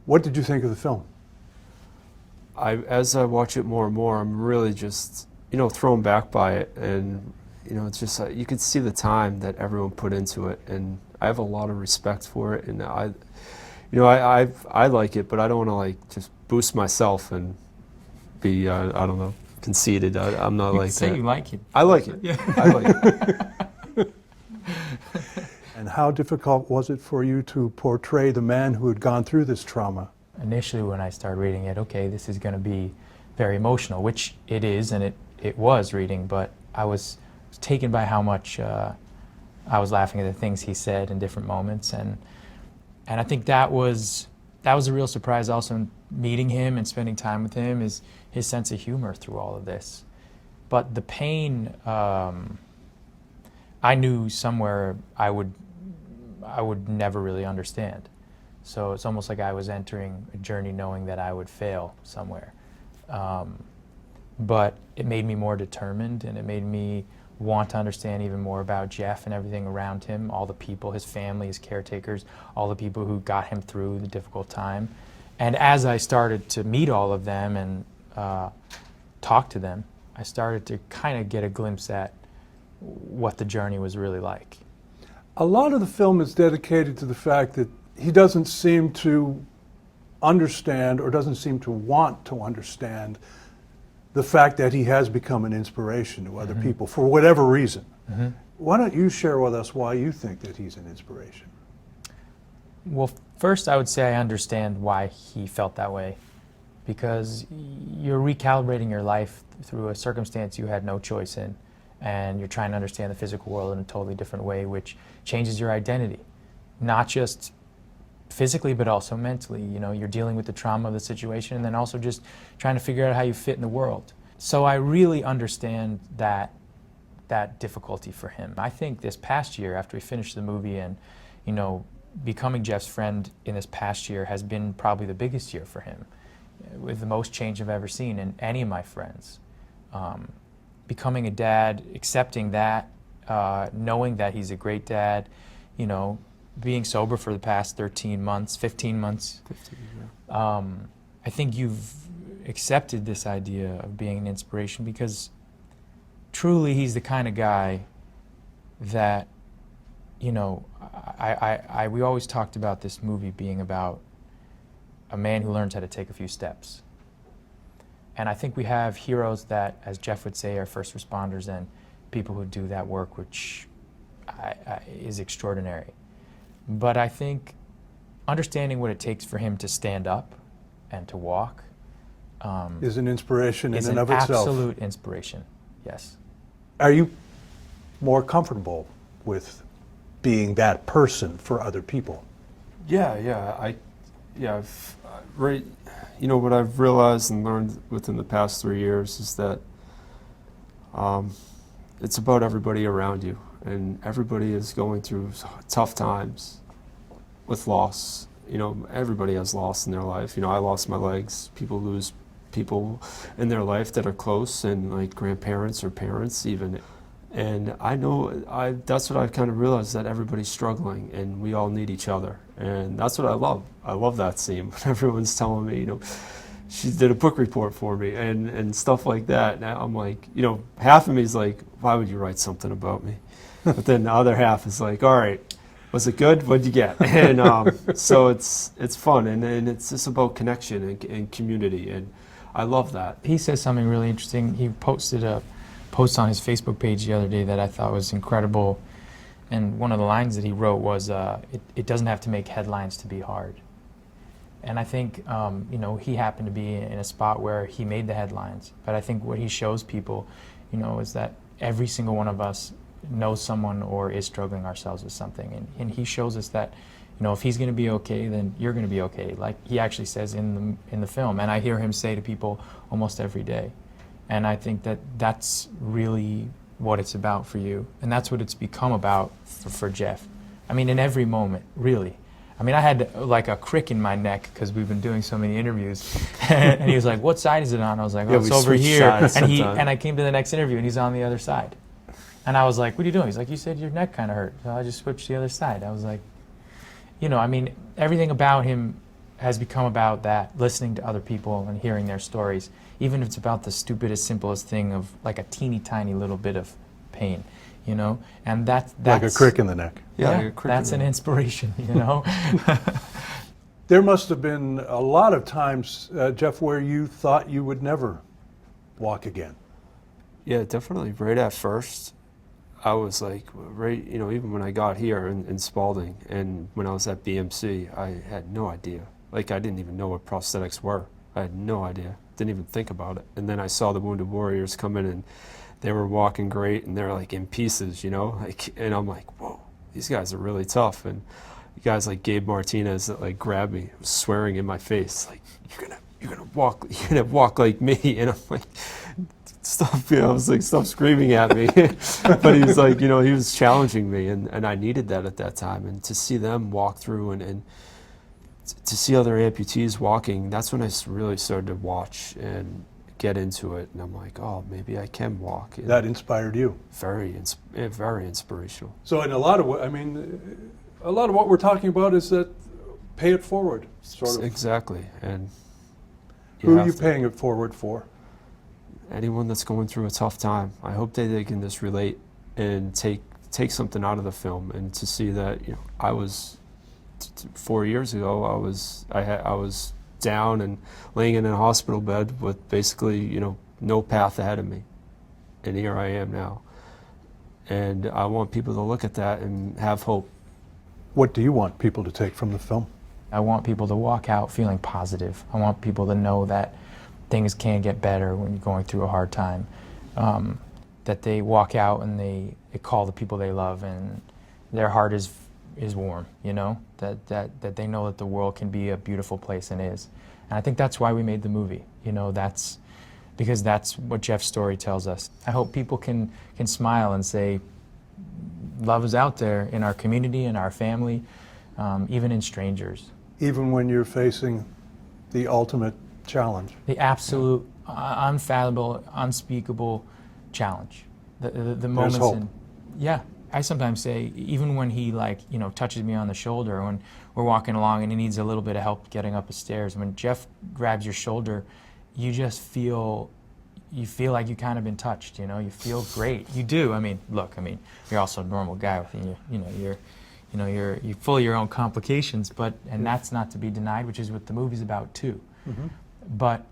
What did you think of the film? As I watch it more and more, I'm really just, thrown back by it, and it's just you could see the time that everyone put into it, and I have a lot of respect for it, and I like it, but I don't want to like just boost myself and be I don't know, conceited. I'm not like that. Say you like it. I like it. Yeah. I like it. And how difficult was it for you to portray the man who had gone through this trauma? Initially, when I started reading it, okay, this is going to be very emotional, which it is, and it was reading, but I was taken by how much I was laughing at the things he said in different moments, and I think that was a real surprise also in meeting him and spending time with him, is his sense of humor through all of this. But the pain, I knew somewhere I would never really understand. So it's almost like I was entering a journey knowing that I would fail somewhere. But it made me more determined, and it made me want to understand even more about Jeff and everything around him, all the people, his family, his caretakers, all the people who got him through the difficult time. And as I started to meet all of them and talk to them, I started to kind of get a glimpse at what the journey was really like. A lot of the film is dedicated to the fact that he doesn't seem to understand, or doesn't seem to want to understand, the fact that he has become an inspiration to other people for whatever reason. Why don't you share with us why you think that he's an inspiration? Well, first I would say I understand why he felt that way, because you're recalibrating your life through a circumstance you had no choice in, and you're trying to understand the physical world in a totally different way, which changes your identity, not just physically but also mentally. You're dealing with the trauma of the situation, and then also just trying to figure out how you fit in the world. So I really understand that difficulty for him. I think this past year, after we finished the movie, and becoming Jeff's friend in this past year has been probably the biggest year for him, with the most change I've ever seen in any of my friends. Becoming a dad, accepting that, knowing that he's a great dad, being sober for the past 15 months. 15, yeah. I think you've accepted this idea of being an inspiration, because truly he's the kind of guy that, we always talked about this movie being about a man who learns how to take a few steps. And I think we have heroes that, as Jeff would say, are first responders and people who do that work, which is extraordinary. But I think understanding what it takes for him to stand up and to walk is an inspiration in is and an of itself. Absolute inspiration, yes. Are you more comfortable with being that person for other people? What I've realized and learned within the past 3 years is that it's about everybody around you, and everybody is going through tough times with loss. Everybody has loss in their life. I lost my legs. People lose people in their life that are close, and like grandparents or parents even. And I know that's what I've kind of realized, that everybody's struggling and we all need each other. And that's what I love. I love that scene when everyone's telling me, she did a book report for me and stuff like that. And I'm like, half of me is like, why would you write something about me? But then the other half is like, all right, was it good? What'd you get? And so it's fun, and it's just about connection and community, and I love that. He says something really interesting. He posted a post on his Facebook page the other day that I thought was incredible, and one of the lines that he wrote was, it doesn't have to make headlines to be hard. And I think he happened to be in a spot where he made the headlines, but I think what he shows people is that every single one of us knows someone or is struggling ourselves with something, and he shows us that if he's going to be okay, then you're going to be okay, like he actually says in the film, and I hear him say to people almost every day. And I think that that's really what it's about for you, and that's what it's become about for Jeff. I mean, in every moment, really. I mean, I had like a crick in my neck because we've been doing so many interviews, and he was like, "What side is it on?" I was like, "Oh, it's over here." And I came to the next interview, and he's on the other side. And I was like, "What are you doing?" He's like, "You said your neck kind of hurt." So I just switched to the other side. I was like, I mean, everything about him has become about that, listening to other people and hearing their stories, even if it's about the stupidest, simplest thing of like a teeny tiny little bit of pain, you know? And that's Like a crick in the neck. yeah, like a crick that's in an the- inspiration, you know? There must have been a lot of times, Jeff, where you thought you would never walk again. Yeah, definitely. Right at first, I was like, right, you know, even when I got here in Spalding and when I was at BMC, I had no idea. Like, I didn't even know what prosthetics were. I had no idea. Didn't even think about it. And then I saw the Wounded Warriors come in and they were walking great and they're like in pieces, you know? Like, and I'm like, whoa, these guys are really tough. And guys like Gabe Martinez that like grabbed me, swearing in my face, like, you're gonna walk like me. And I'm like, stop, you know, I was like, stop screaming at me. But he was like, you know, he was challenging me, and I needed that at that time. And to see them walk through and to see other amputees walking, that's when I really started to watch and get into it. And I'm like, oh, maybe I can walk. And That inspired you. very inspirational. So in a lot of, I mean, a lot of what we're talking about is that pay it forward, sort of. Exactly. And Who are have you to- paying it forward for? anyone that's going through a tough time. I hope they can just relate and take something out of the film, and to see that, you know, I was 4 years ago, I was down and laying in a hospital bed with basically, you know, no path ahead of me, and here I am now. And I want people to look at that and have hope. What do you want people to take from the film? I want people to walk out feeling positive. I want people to know that things can get better when you're going through a hard time. That they walk out and they call the people they love and their heart is warm, you know? That they know that the world can be a beautiful place and is. And I think that's why we made the movie. You know, that's because that's what Jeff's story tells us. I hope people can smile and say, love is out there in our community, in our family, even in strangers. Even when you're facing the ultimate challenge. The absolute, unfathomable, unspeakable challenge. The moments. hope. Yeah, I sometimes say, even when he, like, you know, touches me on the shoulder when we're walking along and he needs a little bit of help getting up the stairs, when Jeff grabs your shoulder, you just feel, like you kind of been touched. You know, you feel great. You do. I mean, look, I mean, you're also a normal guy within you. You're full of your own complications, and that's not to be denied, which is what the movie's about too. Mm-hmm. But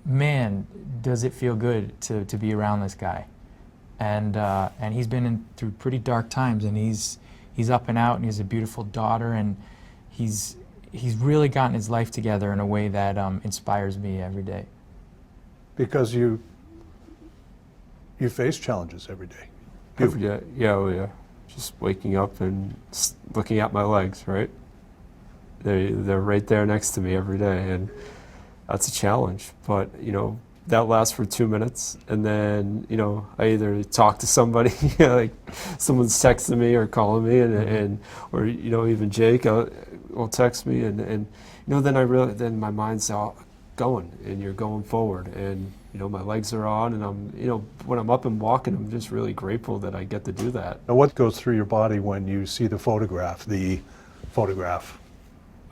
man, does it feel good to be around this guy, and he's been through pretty dark times, and he's up and out, and he has a beautiful daughter, and he's really gotten his life together in a way that inspires me every day. Because you face challenges every day. Every day, yeah, oh yeah. Just waking up and looking at my legs, right? They're right there next to me every day, and that's a challenge. But, you know, that lasts for 2 minutes, and then, you know, I either talk to somebody, like someone's texting me or calling me, and or, you know, even Jake will text me, and you know, then my mind's all going, and you're going forward, and, you know, my legs are on, and I'm, you know, when I'm up and walking, I'm just really grateful that I get to do that. Now, what goes through your body when you see the photograph?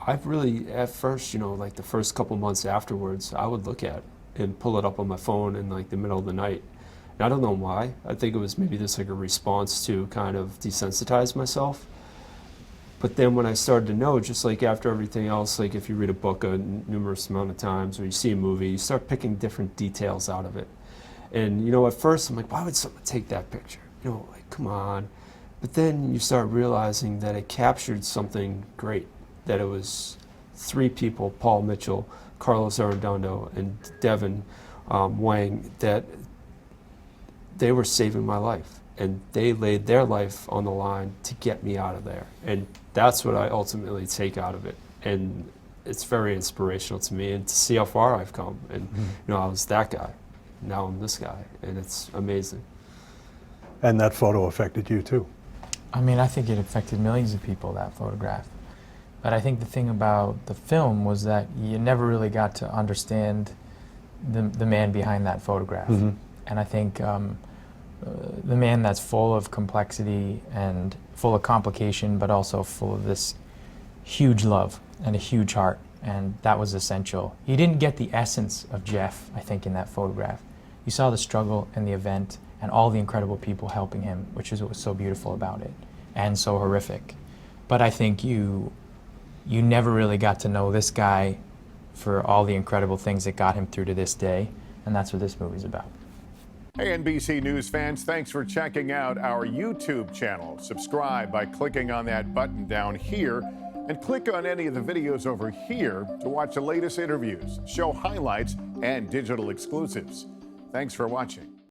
I've really, at first, you know, like the first couple months afterwards, I would look at it and pull it up on my phone in like the middle of the night. And I don't know why. I think it was maybe just like a response to kind of desensitize myself. But then when I started to know, just like after everything else, like if you read a book a numerous amount of times or you see a movie, you start picking different details out of it. And, you know, at first I'm like, why would someone take that picture? You know, like, come on. But then you start realizing that it captured something great, that it was 3 people, Paul Mitchell, Carlos Arredondo, and Devin Wang, that they were saving my life. And they laid their life on the line to get me out of there. And that's what I ultimately take out of it. And it's very inspirational to me, and to see how far I've come. And, you know, I was that guy. Now I'm this guy. And it's amazing. And that photo affected you too. I mean, I think it affected millions of people, that photograph. But I think the thing about the film was that you never really got to understand the man behind that photograph. Mm-hmm. And I think the man that's full of complexity and full of complication, but also full of this huge love and a huge heart. And that was essential. You didn't get the essence of Jeff, I think, in that photograph. You saw the struggle and the event and all the incredible people helping him, which is what was so beautiful about it, and so horrific. But I think you never really got to know this guy for all the incredible things that got him through to this day, and that's what this movie's about. Hey, NBC News fans, thanks for checking out our YouTube channel. Subscribe by clicking on that button down here, and click on any of the videos over here to watch the latest interviews, show highlights, and digital exclusives. Thanks for watching.